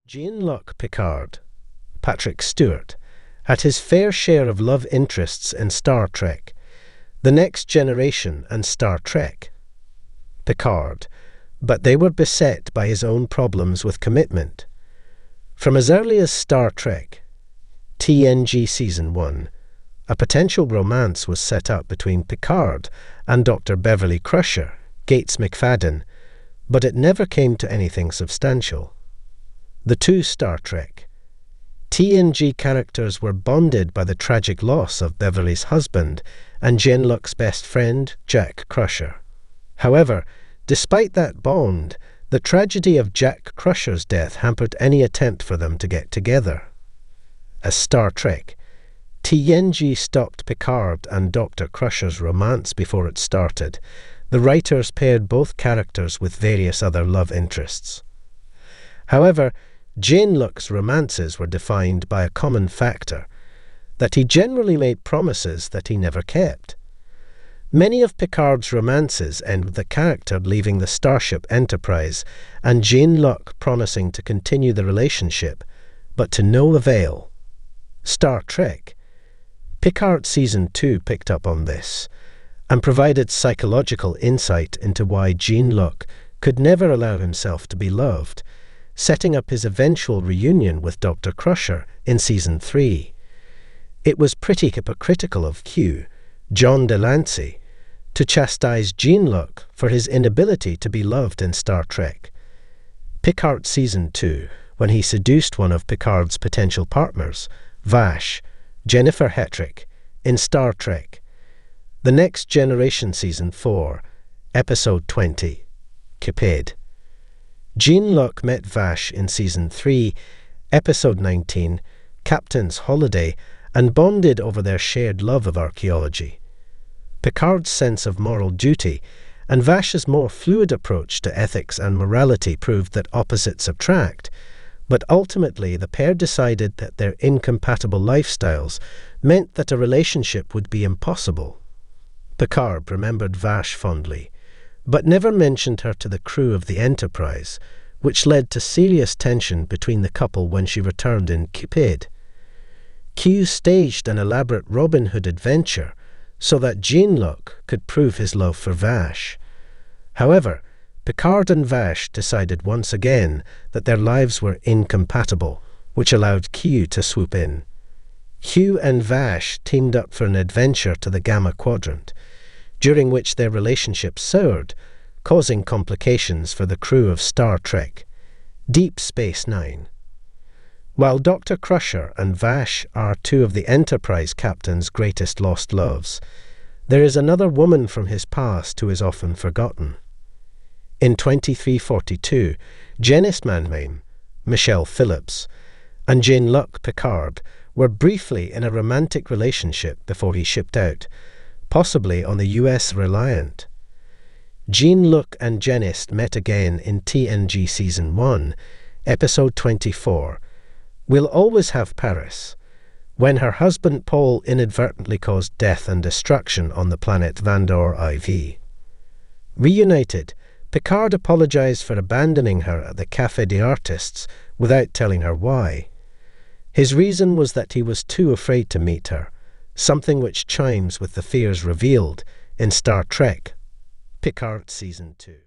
Jean-Luc Picard, Patrick Stewart, had his fair share of love interests in Star Trek, The Next Generation and Star Trek. Picard, but they were beset by his own problems with commitment. From as early as Star Trek, TNG Season 1, a potential romance was set up between Picard and Dr. Beverly Crusher, Gates McFadden, but it never came to anything substantial. The two Star Trek TNG characters were bonded by the tragic loss of Beverly's husband and Jean-Luc's best friend, Jack Crusher. However, despite that bond, the tragedy of Jack Crusher's death hampered any attempt for them to get together. As Star Trek, TNG stopped Picard and Dr. Crusher's romance before it started. The writers paired both characters with various other love interests. However, Jean-Luc's romances were defined by a common factor, that he generally made promises that he never kept. Many of Picard's romances end with the character leaving the Starship Enterprise and Jean-Luc promising to continue the relationship, but to no avail. Star Trek Picard Season 2 picked up on this and provided psychological insight into why Jean-Luc could never allow himself to be loved, setting up his eventual reunion with Dr. Crusher in Season 3. It was pretty hypocritical of Q, John Delancey, to chastise Jean-Luc for his inability to be loved in Star Trek. Picard Season 2, when he seduced one of Picard's potential partners, Vash, Jennifer Hetrick, in Star Trek. The Next Generation Season 4, Episode 20, Cupid. Jean-Luc met Vash in Season 3, Episode 19, Captain's Holiday, and bonded over their shared love of archaeology. Picard's sense of moral duty and Vash's more fluid approach to ethics and morality proved that opposites attract, but ultimately the pair decided that their incompatible lifestyles meant that a relationship would be impossible. Picard remembered Vash fondly, but never mentioned her to the crew of the Enterprise, which led to serious tension between the couple when she returned in Cupid. Q staged an elaborate Robin Hood adventure so that Jean-Luc could prove his love for Vash. However, Picard and Vash decided once again that their lives were incompatible, which allowed Q to swoop in. Q and Vash teamed up for an adventure to the Gamma Quadrant, during which their relationship soured, causing complications for the crew of Star Trek, Deep Space Nine. While Dr. Crusher and Vash are two of the Enterprise captain's greatest lost loves, there is another woman from his past who is often forgotten. In 2342, Janice Mannheim, Michelle Phillips, and Jean-Luc Picard were briefly in a romantic relationship before he shipped out, possibly on the US Reliant. Jean-Luc and Janice met again in TNG Season 1, Episode 24, We'll Always Have Paris, when her husband Paul inadvertently caused death and destruction on the planet Vandor IV. Reunited, Picard apologized for abandoning her at the Café des Artistes without telling her why. His reason was that he was too afraid to meet her, something which chimes with the fears revealed in Star Trek Picard Season 2.